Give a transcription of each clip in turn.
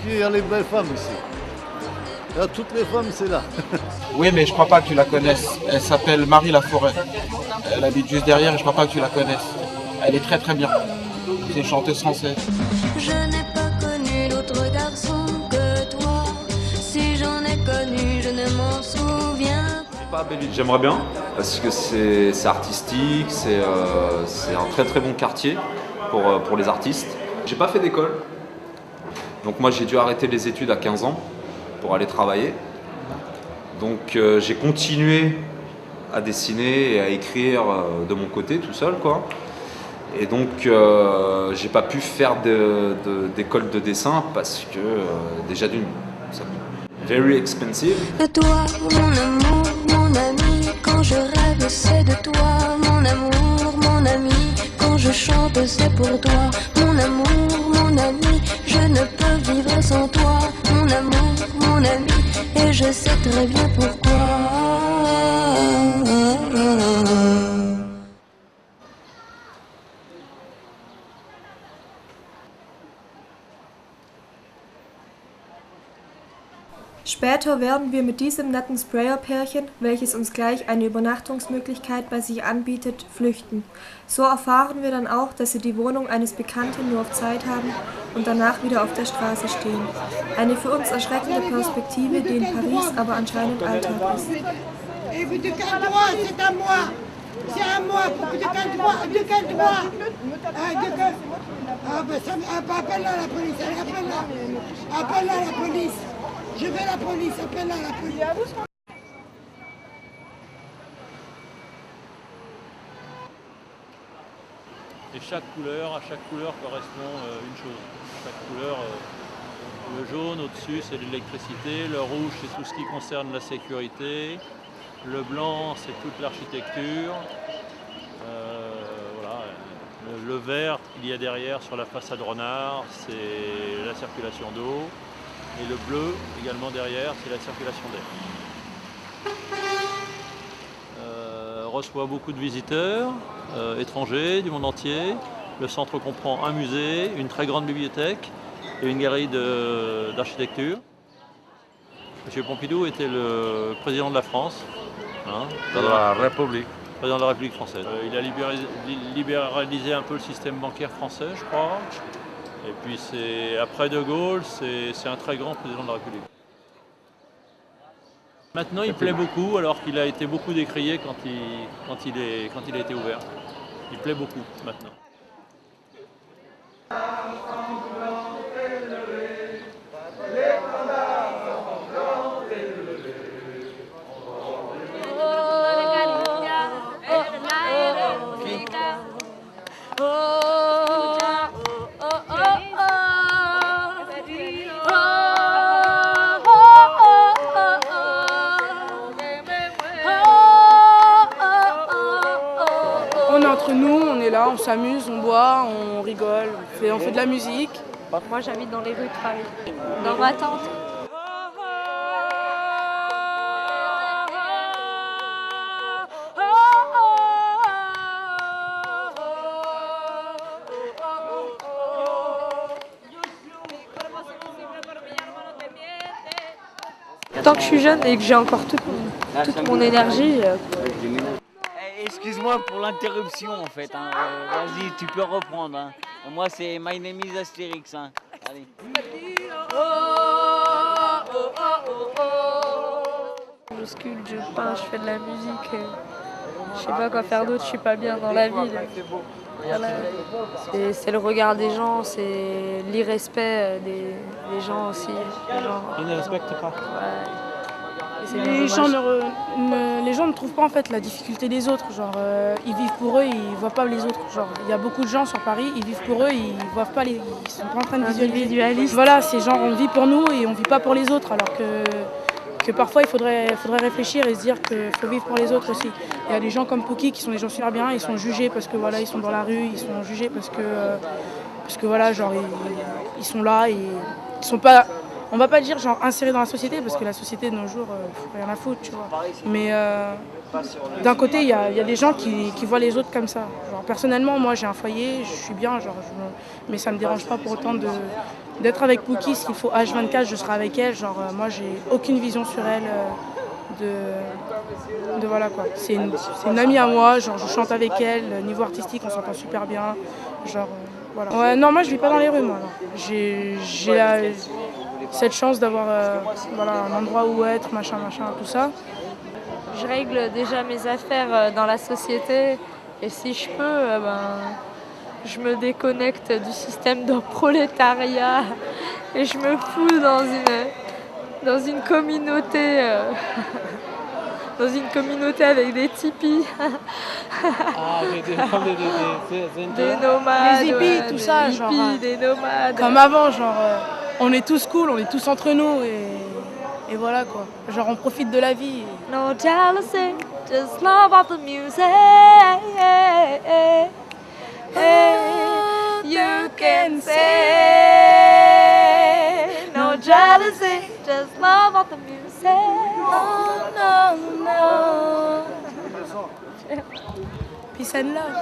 qu'il y a les belles femmes ici. Il y a toutes les femmes, c'est là. Oui, mais je crois pas que tu la connaisses. Elle s'appelle Marie Laforêt. Elle habite juste derrière et je crois pas que tu la connaisses. Elle est très très bien. C'est une chanteuse française. Je n'ai pas connu d'autre garçon que toi. Si j'en ai connu, je ne m'en souviens pas. J'aimerais bien, parce que c'est artistique, c'est un très très bon quartier pour les artistes. J'ai pas fait d'école, donc moi j'ai dû arrêter les études à 15 ans pour aller travailler. Donc j'ai continué à dessiner et à écrire de mon côté tout seul, quoi. Et donc j'ai pas pu faire d'école de dessin parce que déjà d'une, c'est very expensive. De toi, mon amour, mon ami, quand je rêve c'est de toi, mon amour, mon ami, quand je chante c'est pour toi, mon amour, mon ami, je ne peux vivre sans toi, mon amour, mon ami, et je sais très bien pourquoi. Später werden wir mit diesem netten Sprayer-Pärchen, welches uns gleich eine Übernachtungsmöglichkeit bei sich anbietet, flüchten. So erfahren wir dann auch, dass sie die Wohnung eines Bekannten nur auf Zeit haben und danach wieder auf der Straße stehen. Eine für uns erschreckende Perspektive, die in Paris aber anscheinend Alltag ist. C'est à moi, décale-toi. Appelle-la la police, appelle-la la police. Je vais la police, appelle-la la police. Et à chaque couleur correspond une chose. Chaque couleur, le jaune au-dessus c'est l'électricité, le rouge c'est tout ce qui concerne la sécurité, le blanc c'est toute l'architecture, voilà. Le vert qu'il y a derrière sur la façade Renard c'est la circulation d'eau et le bleu également derrière c'est la circulation d'air. Reçoit beaucoup de visiteurs étrangers du monde entier. Le centre comprend un musée, une très grande bibliothèque et une galerie d'architecture. M. Pompidou était le président de la France, de la République. Président de la République française. Il a libéralisé un peu le système bancaire français, je crois. Et puis après De Gaulle, c'est un très grand président de la République. Maintenant, il plaît beaucoup, alors qu'il a été beaucoup décrié quand il a été ouvert. Il plaît beaucoup maintenant. On s'amuse, on boit, on rigole, on fait de la musique. Moi j'habite dans les rues de Paris, dans ma tente. Tant que je suis jeune et que j'ai encore toute mon énergie. Excuse-moi pour l'interruption en fait, vas-y tu peux reprendre. Moi c'est My Name is Astérix. Allez. Je sculpte, je peins, je fais de la musique. Je sais pas quoi faire d'autre, je suis pas bien dans la ville. Voilà. C'est le regard des gens, c'est l'irrespect des gens aussi. Ils ne respectent pas. Ouais. Les gens ne trouvent pas en fait la difficulté des autres. Genre, ils vivent pour eux, ils voient pas les autres. Genre, il y a beaucoup de gens sur Paris, ils vivent pour eux, ils voient pas ils sont pas en train de visualiser. Voilà, c'est genre on vit pour nous et on vit pas pour les autres. Alors que parfois il faudrait réfléchir et se dire qu'il faut vivre pour les autres aussi. Il y a des gens comme Pookie qui sont des gens super bien, ils sont jugés parce que voilà ils sont dans la rue, ils sont jugés parce que voilà genre ils sont là et ils sont pas. On va pas dire genre insérés dans la société parce que la société de nos jours, rien à foutre, tu vois. Mais d'un côté, il y a des gens qui voient les autres comme ça. Genre, personnellement, moi j'ai un foyer, je suis bien, genre, mais ça me dérange pas pour autant d'être avec Pookie, s'il faut H24, je serai avec elle. Genre, moi, j'ai aucune vision sur elle. De voilà quoi. C'est une amie à moi, genre je chante avec elle, niveau artistique on s'entend super bien. Genre voilà. Ouais, non, moi je vis pas dans les rues moi. J'ai cette chance d'avoir voilà, un endroit où être, machin, tout ça. Je règle déjà mes affaires dans la société et si je peux, je me déconnecte du système de prolétariat et je me fous dans une communauté avec des tipis. Des nomades. Les hippies, tout ça, des genre. hippies, des nomades. Comme avant, genre, on est tous cool, on est tous entre nous et voilà quoi. Genre, on profite de la vie. No jealousy, just love of the music. You can say no jealousy, just love of the music. No, no. Peace and love.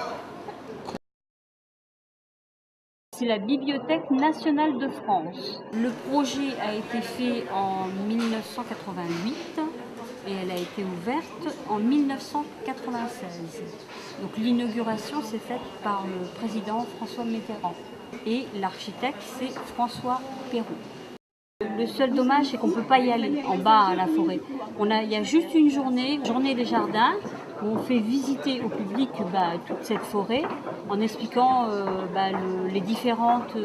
C'est la Bibliothèque nationale de France. Le projet a été fait en 1988 et elle a été ouverte en 1996. Donc l'inauguration s'est faite par le président François Mitterrand et l'architecte c'est François Perrault. Le seul dommage, c'est qu'on ne peut pas y aller en bas à la forêt. Il y a juste une journée des jardins, où on fait visiter au public toute cette forêt en expliquant les différentes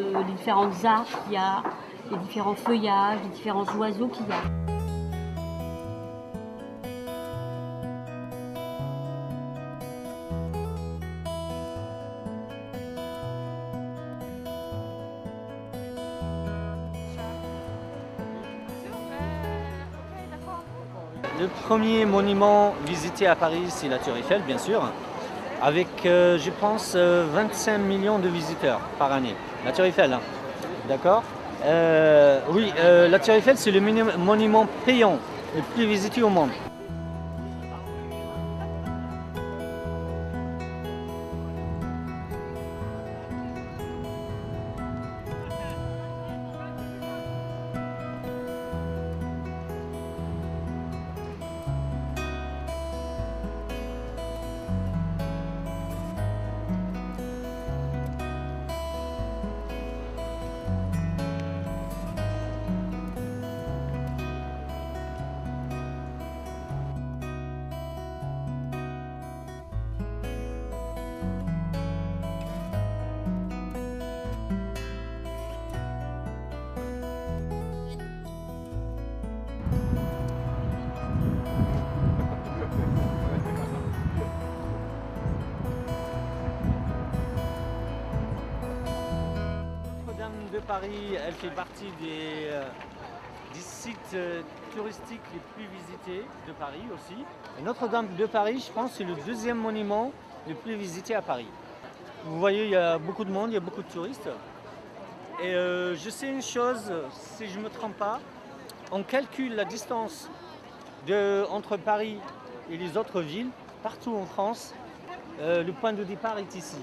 arbres qu'il y a, les différents feuillages, les différents oiseaux qu'il y a. Le premier monument visité à Paris, c'est la Tour Eiffel, bien sûr, avec, je pense, 25 millions de visiteurs par année. La Tour Eiffel, hein. D'accord? Oui, la Tour Eiffel, c'est le monument payant le plus visité au monde. De Paris, elle fait partie des sites touristiques les plus visités de Paris aussi. Et Notre-Dame de Paris, je pense, c'est le deuxième monument le plus visité à Paris. Vous voyez, il y a beaucoup de monde, il y a beaucoup de touristes. Et je sais une chose, si je ne me trompe pas, on calcule la distance entre Paris et les autres villes, partout en France. Le point de départ est ici.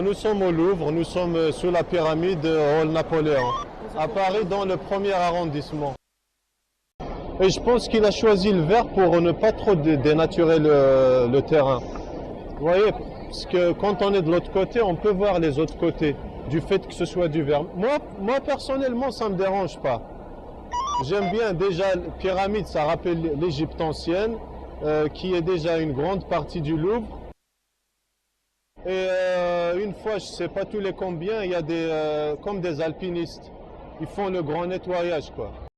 Nous sommes au Louvre, nous sommes sous la pyramide Hall Napoléon, à Paris dans le 1er arrondissement. Et je pense qu'il a choisi le vert pour ne pas trop dénaturer le terrain. Vous voyez, parce que quand on est de l'autre côté, on peut voir les autres côtés, du fait que ce soit du vert. Moi personnellement, ça ne me dérange pas. J'aime bien déjà, la pyramide, ça rappelle l'Égypte ancienne, qui est déjà une grande partie du Louvre. Et une fois, je ne sais pas tous les combien, il y a comme des alpinistes. Ils font le grand nettoyage, quoi.